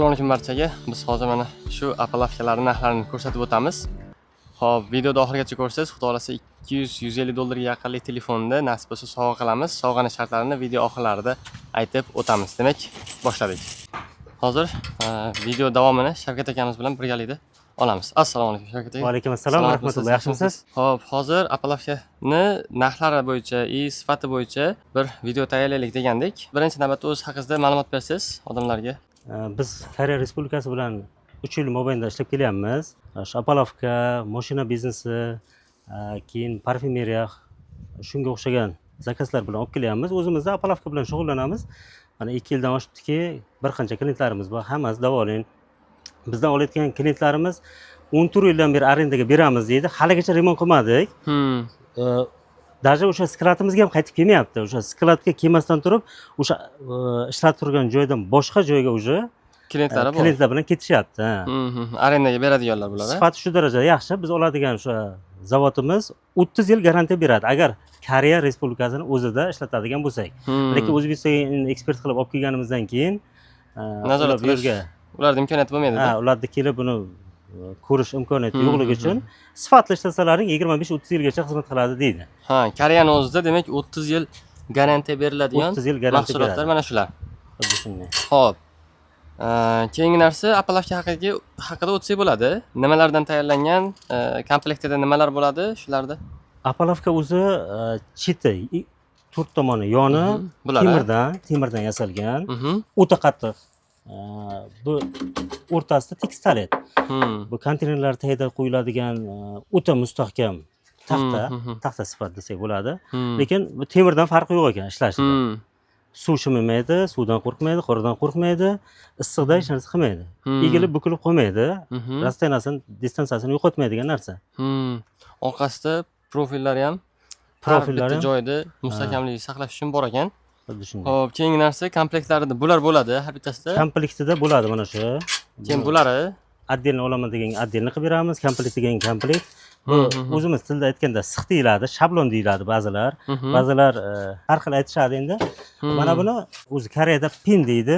Assalomu alaykum barchaga. Biz hozir mana shu appalavkalarning narxlarini ko'rsatib o'tamiz. Xo'p, videoda oxirigacha ko'rsangiz, xudo xolasa 200-150 dollarga yaqinlik telefonni nasib bo'lsa sovg'a qilamiz. Sovg'aning shartlarini video oxirlarida aytib o'tamiz. Demak, boshladik. Hozir video davomini Shavkat akamiz bilan birgalikda olamiz. Assalomu alaykum Shavkat aka. Va alaykum assalom, rahmatulloh. Yaxshimisiz? Xo'p, hozir appalavkani narxlari bo'yicha, sifati bo'yicha bir video tayyorlaylik degandik. Birinchi navbatda o'z haqingizda ma'lumot bersangiz odamlarga. Biz Koreya Respublikasi bilan 3 yil mobaynida ishlab kelyapmiz. Appalavka, mashina biznesi, keyin parfumeriya, shunga o'xshagan zakazlar bilan olib kelyapmiz. O'zimizda appalavka bilan shug'ullanamiz. Mana 2 yildan oshibdiki, bir qancha klientlarimiz bor. Hammasi davolang. Bizdan olayotgan klientlarimiz 14 yildan beri arendaga beramiz deydi. Haligacha remont qilmadik. Даже o'sha sklatimizga ham qaytib kelmayapti. O'sha sklatga kelmasdan turib, o'sha ishlatib turgan joydan boshqa joyga уже klientlar bilan ketishyapti. Arendaga beradiganlar bular. Sifati shu darajada yaxshi. Biz oladigan o'sha zavodimiz 30 yil garantiya beradi. Agar Koreya Respublikasini o'zida ishlatadigan bo'lsak. Lekin O'zbekistonga ekspert qilib olib kelganimizdan keyin nazorat qilishga ularda imkoniyati bo'lmaydi. Ularda kelib buni ko'rish imkoniyati yo'qligi uchun sifatli ishlasalaring 25-30 yilgacha xizmat qiladi deydi. Koreyaning o'zida demak 30 yil garantiya beriladigan 30 yil garantiya mahsulotlar mana shular. Xuddi shunday. Xo'p. Keyingi narsa appalavka haqida o'tsak bo'ladi. Nimalardan tayyorlangan, komplektida nimalar bo'ladi shularda? Appalavka o'zi cheti, to'rt tomoni yoni temirdan yasalgan, o'ta qattiq. Bu o'rtasida tekstallet. Bu konteynerlar tagida qo'yiladigan o'ta mustahkam taxta sifat desak bo'ladi. Lekin bu temirdan farqi yo'q ekan ishlashida. Suv shimimaydi, suvdan qo'rqmaydi, qordan qo'rqmaydi, issiqda hech narsa qilmaydi. Egilib bukilib qolmaydi. Rastaniyasini, distansiyasini yo'qotmaydigan narsa. Orqasida profillari ham joyida mustahkamlikni saqlash uchun bor ekan. Xo'p, keyingi narsa komplektlarida bular bo'ladi har bittasida. Komplektida bo'ladi mana shu. Keyin bulari отдельно olaman degan отдельно qilib beramiz. Komplekt degan komplekt. Bu o'zimiz tilda aytganda six deyiladi, shablon deyiladi ba'zilar. Ba'zilar har xil aytishadi endi. Mana buni o'zi Koreyada pin deydi.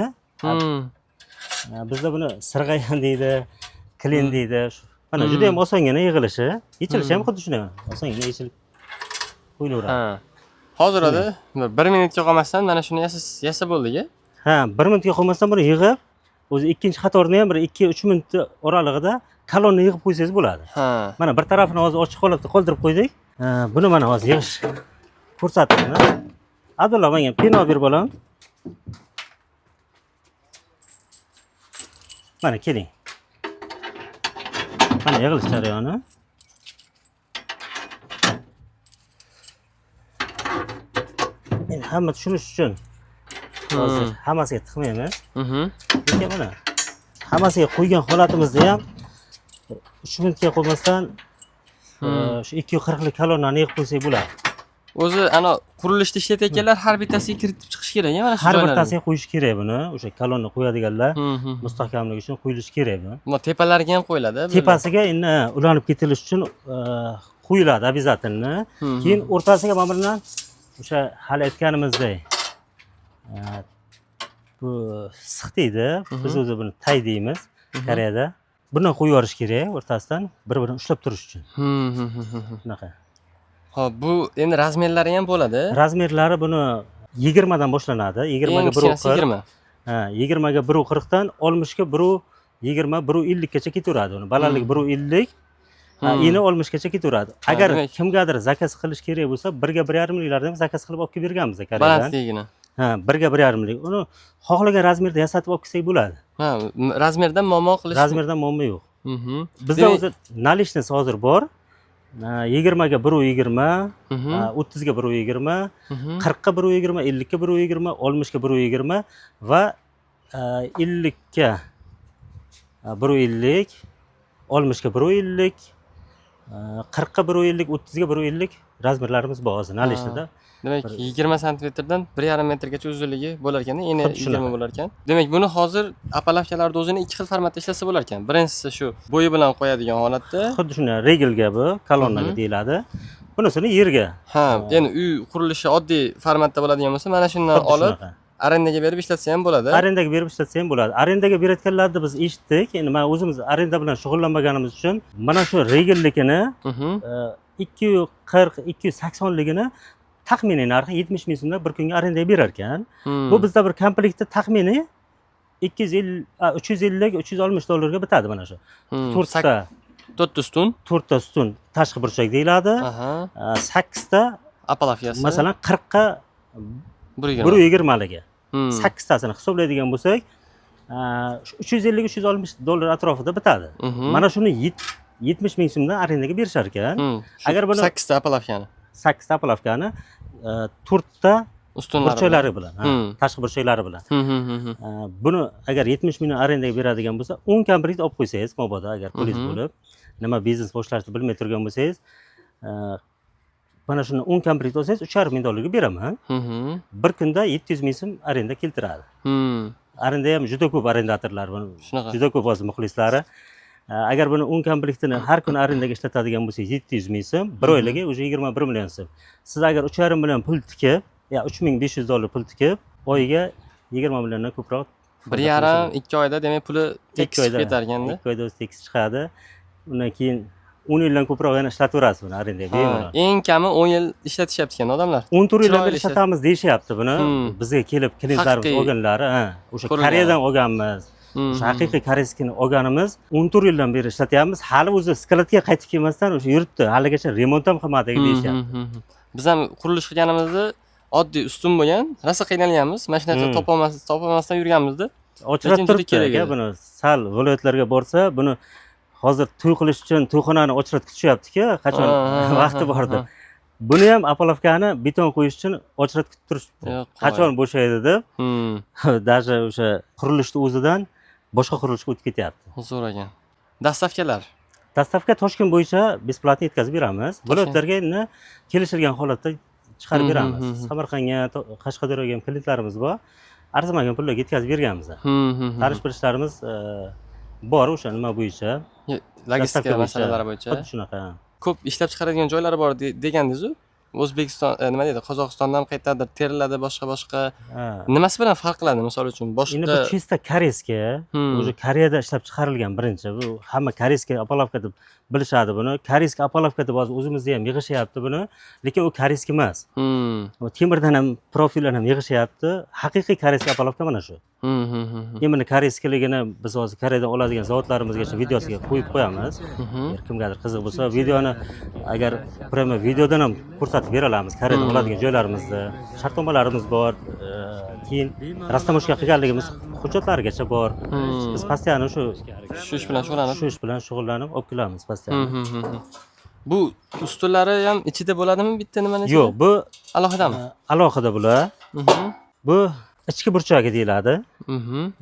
Bizda buni sirg'ayan deydi, klin deydi. Mana juda ham osongina yig'ilishi, yechilishi ham xuddi shunday. Osongina yechilib qo'yilaveradi. Hozirda 1 minutga qolmasdan mana shuni yasa bo'ldi-ku. 1 minutga qolmasdan buni yig'ib, o'zi ikkinchi qatorni ham bir 2-3 minut oralig'ida kolonni yig'ib qo'ysangiz bo'ladi. Mana bir tarafini hozir ochiq holatda qoldirib qo'ydik. Buni mana hozir yig'ish ko'rsatdim. Abdulla, menga pin olib ber bolam. Mana keling. Mana yig'ilish jarayoni. Endi hamma tushunish uchun hozir hammasiga tiqmaymiz. Lekin mana hammasiga qo'ygan holatimizda ham 3 minutga qolmasdan shu 240 lik kolonnani yig'ib qo'ysak bo'ladi. O'zi ana qurilishda ishlatayotganlar har bittasiga kiritib chiqish kerak, mana shu har bittasiga qo'yish kerak buni. O'sha kolonni qo'yadiganlar mustahkamligi uchun qo'yilishi kerak bu. Buni tepalariga ham qo'yiladi. Tepasiga endi ulanib ketilish uchun qo'yiladi обязательно. Keyin o'rtasiga mana bundan o'sha hali aytganimizdek bu six deydi. Biz o'zi buni tay deymiz Koreyada. Bundan qo'yib yuborish kerak o'rtasidan bir-birini ushlab turish uchun. Shunaqa. Xo'p, bu endi razmerlari ham bo'ladi. Razmerlari buni 20 dan boshlanadi. 20 ga 1.40. 20 ga 1.40 dan 60 ga 1.20, 1.50 gacha ketaveradi uni. Balandligi 1.50, eni 60 gacha ketaveradi. Agar kimgadir zakaz qilish kerak bo'lsa, 1 ga 1.5 liklardan ham zakaz qilib olib kelib berganmiz Koreyadan. Balandligini. 1 ga 1.5 lik. Uni xohlagan razmerda yasatib olib kelsak bo'ladi. Razmerdan muammo qilish. Razmerdan muammo yo'q. Bizda o'zi nalishnis hozir bor. 20 ga 1.20, 30 ga 1.20, 40 ga 1.20, 50 ga 1.20, 60 ga 1.20 va 50 ga 1.50, 60 ga 1.50, 40 ga 1.50, 30 ga 1.50 razmerlarimiz bor hozir nalishnida. Demak 20 santimetrdan 1,5 metrgacha uzunligi bo'lar ekan, eni 20 bo'lar ekan. Demak buni hozir appalavkalarda o'zini ikki xil formatda ishlasa bo'lar ekan. Birinchisi shu bo'yi bilan qo'yadigan holatda. Xuddi shunday regelga bu, kolonnaga deyiladi. Bunisini yerga. Endi uy qurilishi oddiy formatda bo'ladigan bo'lsa, mana shundan olib arendaga berib ishlatsa ham bo'ladi. Arendaga berib ishlatsa ham bo'ladi. Arendaga berayotganlarni biz eshitdik. Endi men o'zimiz arenda bilan shug'ullanmaganimiz uchun mana shu regelligini 240 280 ligini taxminiy narxi 70 ming so'mdan bir kunga arendaga berar ekan. Bu bizda bir komplektda taxminiy 250 350 360 dollarga bitadi mana shu. 4 ustun. 4 ta ustun tashqi burchak deyiladi. 8 ta apalafiyasi. Masalan 40 ga 120 liga. 8 tasini hisoblaydigan bo'lsak, 350 360 dollar atrofida bitadi. Mana shuni 70 ming so'mdan arendaga berishar ekan. Agar buni 8 ta apalafiyani 8 ta apalafkani 4 ta ustunlari burchaklari bilan, tashqi burchaklari bilan. Buni agar 70 mingdan arendaga beradigan bo'lsa, 10 komplekt olib qo'ysangiz, mabodo agar pulingiz bo'lib, nima biznes boshlashni bilmay turgan bo'lsangiz, mana shuni 10 komplekt olsangiz 3,5 ming dollarga beraman. Bir kunda 700 ming so'm arenda keltiradi. Arenda ham juda ko'p arendatorlar buni. Juda ko'p o'z muxlislari. Agar buni 10 komplektini har kuni arendaga ishlatadigan bo'lsangiz 700 ming so'm, bir oyliga уже 21 million so'm. Siz agar 3,5 million pul tikib, ya 3500 dollar pul tikib, oyiga 20 milliondan ko'proq 1,5-2 oyda demak puli tekis ketar ekanda. 2 oyda o'zi tekis chiqadi. Undan keyin 10 yildan ko'proq yana ishlataverasiz buni arendaga bemalol. Eng kami 10 yil ishlatishyapti ekan odamlar. 14 yildan beri ishlatamiz deyishyapti buni. Bizga kelib klientlarimiz olganlari, o'sha Koreyadan olganmiz. O'sha haqiqiy koreyskini olganimiz 14 yildan beri ishlatyapmiz. Hali o'zi skladga qaytib kelmasdan o'sha yuribdi. Haligacha remont ham qilmadi deyishyapti. Biz ham qurilish qilganimizda oddiy ustun bo'lgan, rosa qiynalganmiz. Mashinani topolmasdan yurganmizda. Ochirib turib kerak buni. Sal viloyatlarga borsa, buni hozir to'y qilish uchun to'yxonani ochirib kutishyapti-ku, qachon vaqti bordi. Buni ham apalovkani beton qo'yish uchun ochirib kutib turishdi. Qachon bo'shaydi deb. Даже o'sha qurilishni o'zidan boshqa qurilishga o'tib ketyapti. Zo'r ekan. Dastavkalar. Dastavka Toshkent bo'yicha besplatni yetkazib beramiz. Viloyatlarga endi kelishilgan holatda chiqarib beramiz. Samarqandga, Qashqadaryoga ham klientlarimiz bor. Arzimagan pullarga yetkazib berganmiz. Tanish-bilishlarimiz bor o'sha nima bo'yicha. Logistika masalalari bo'yicha. Xuddi shunaqa. Ko'p ishlab chiqaradigan joylari bor degandingiz-ku. O'zbekiston nima deydi? Qozog'istondan ham qayerdadir teriladi, boshqa. Nimasi bilan farq qiladi, misol uchun boshqa? Endi bu chista koreyska, o'zi Koreyada ishlab chiqarilgan birinchi. Bu hamma koreyska apalovka deb bilishadi buni. Koreyska apalovka deb o'zimizda ham yig'ishyapti buni, lekin u koreyska emas. Temirdan ham profildan ham yig'ishyapti. Haqiqiy koreyska apalovka mana shu. Endi koreyskaligini biz hozir Koreyadan oladigan zavodlarimizgacha videosiga qo'yib qo'yamiz. Agar kimgadir qiziq bo'lsa, videoni agar prema videodan ham ko'rsatib bera olamiz. Koreyadan oladigan joylarimizda shartnomalarimiz bor. Keyin rastamoshka qilganligimiz hujjatlarigacha bor. Biz postoyanno shu ish bilan shug'ullanib olib kelamiz postoyanno. Bu ustunlari ham ichida bo'ladimi bitta nimani? Yo'q, bu alohidami? Alohida bular. Bu ichki burchagi deyiladi.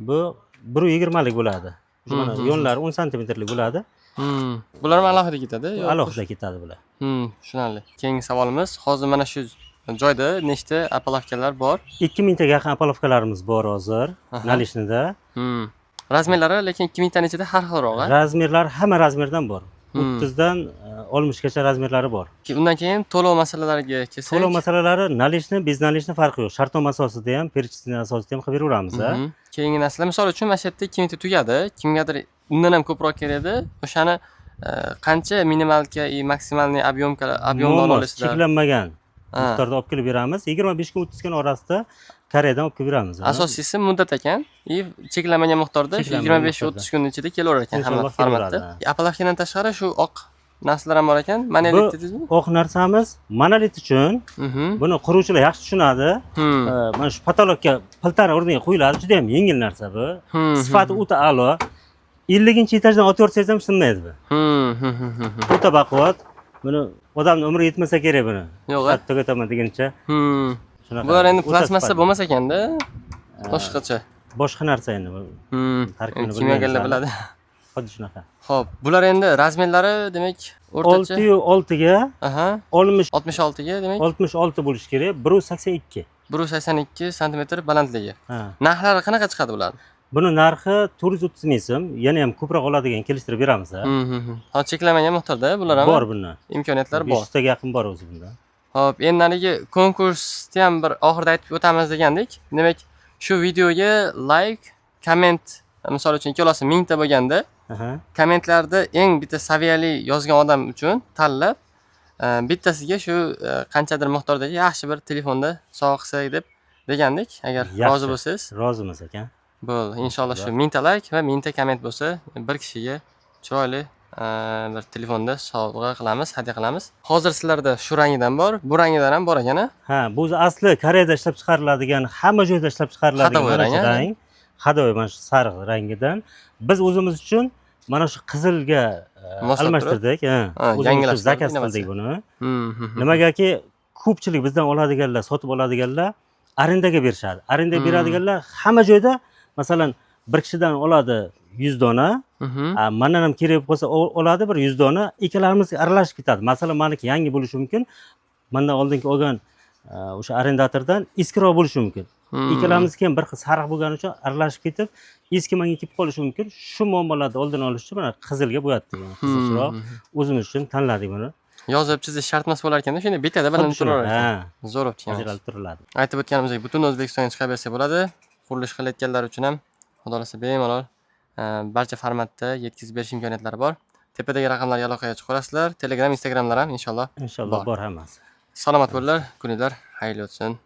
Bu 120 lik bo'ladi. Mana yonlari 10 santimetrlik bo'ladi. Bular ham alohida ketadi? Alohida ketadi bular. Tushunarli. Keyingi savolimiz, hozir mana shu joyda nechta apalovkalar bor? 2000 taga yaqin apalovkalarimiz bor hozir Nalishnida. Razmerlari lekin 2000 taning ichida har xilroq. Razmerlar hamma razmerdan bor. 30 dan 60 gacha razmerlari bor. Undan keyin to'lov masalalariga kelsak, to'lov masalalari nalishni, bez nalishni farqi yo'q. Shartnoma asosida ham, perchistni asosida ham qilib beraveramiz. Keyingi narsalar, misol uchun mana shu yerda 2000 ta tugadi, kimgadir undan ham ko'proq kerak edi. O'shani qancha minimalka и maksimalniy объемdan olasizlar? Cheklanmagan miqdorda olib kelib beramiz. 25 kun 30 kun orasida Koreyadan olib kelib beramiz. Asosiysi muddat ekan. Cheklanmagan miqdorda 25-30 kun ichida kelaverar ekan hamma formatda. Apalovkadan tashqari shu oq narsalar ham bor ekan. Monolit dedingizmi? Oq narsamiz monolit uchun. Buni quruvchilar yaxshi tushunadi. Mana shu patologga piltani o'rniga qo'yiladi. Juda ham yengil narsa bu. Sifati o'ta a'lo. 50-etajdan otib ham sinmaydi bu. O'ta baquvvat. Buni odamning umri yetmasa kerak buni. Yo'q, to'g'ri degancha. Bular endi plastmassa bo'lmas ekanda, boshqacha. Boshqa narsa endi bu. Tarkibini kimyogarlar biladi. Xuddi shunaqa. Xo'p, bular endi razmerlari demak o'rtacha 6 ga, 66 ga demak 66 bo'lish kerak. 1.82. 1.82 sm balandligi. Narxlari qanaqa chiqadi bular? Buni narxi 430 ming so'm, yana ham ko'proq oladigan kelishtirib beramiz. Hozir cheklanmagan miqdorda bular ham bor bundan. Imkoniyatlar bor. 500 taga yaqin bor o'zi bunda. Xo'p, endi narigi konkursni ham bir oxirida aytib o'tamiz degandik. Demak, Shu videoga like, komment, misol uchun ikkalasi 1000 ta bo'lganda, Aha. kommentlarda eng bitta saviyali yozgan odam uchun tanlab, bittasiga shu qanchadir miqdordagi yaxshi bir telefonda sovg'a qilsak deb degandik. Agar rozi bo'lsangiz, Rozimiz ekan. bo'ldi. Inshaalloh shu 1000 ta like va 1000 ta komment bo'lsa, bir kishiga chiroyli bir telefonda sovg'a qilamiz, hadya qilamiz. Hozir sizlarda shu rangidan bor, bu rangidan ham bor ekan. Ha, bu asli Koreyada ishlab chiqariladigan, hamma joyda ishlab chiqariladigan Xadovoy mana shu rang, a? rang. Xadovoy mana shu sariq rangidan. Biz o'zimiz uchun mana shu qizilga Moslab almashtirdik. Ha, o'zimiz uchun yangilashtirdik, zakaz nimasi? qildik buni. Hmm. Nimagaki ko'pchilik bizdan oladiganlar, sotib oladiganlar arendaga berishadi. Arendaga beradiganlar hamma joyda, masalan, bir kishidan oladi 100 dona, mendan ham kerak bo'lsa oladi bir 100 dona, ikkalamiz aralashib ketadi. Masalan, meniki yangi bo'lishi mumkin, mendan oldingi olgan o'sha arendatordan eskiroq bo'lishi mumkin. Ikkalamiz ham bir xil sariq bo'lgani uchun aralashib ketib, eski menga kelib qolishi mumkin. Shu muammolarni oldini olish uchun mana qizilga bo'yatdik. Qizilroq o'zimiz uchun tanladik buni. Yozib chizish shart emas bo'lar ekanda, shunday bitada bilinib turaveradi. Ha, Zo'r optik. ajralib turiladi. Aytib o'tganimizdek, butun O'zbekistonga chiqaversa bo'ladi. Qurilish qilayotganlar uchun ham xudo xolasa bemalol barcha formatda yetkazib berish imkoniyatlari bor. Tepadagi raqamlarga aloqaga chiqa olasizlar. Telegram, Instagramlar ham inshaalloh. Inshaalloh bor hammasi. Salomat bo'linglar, kuninglar xayrli o'tsin.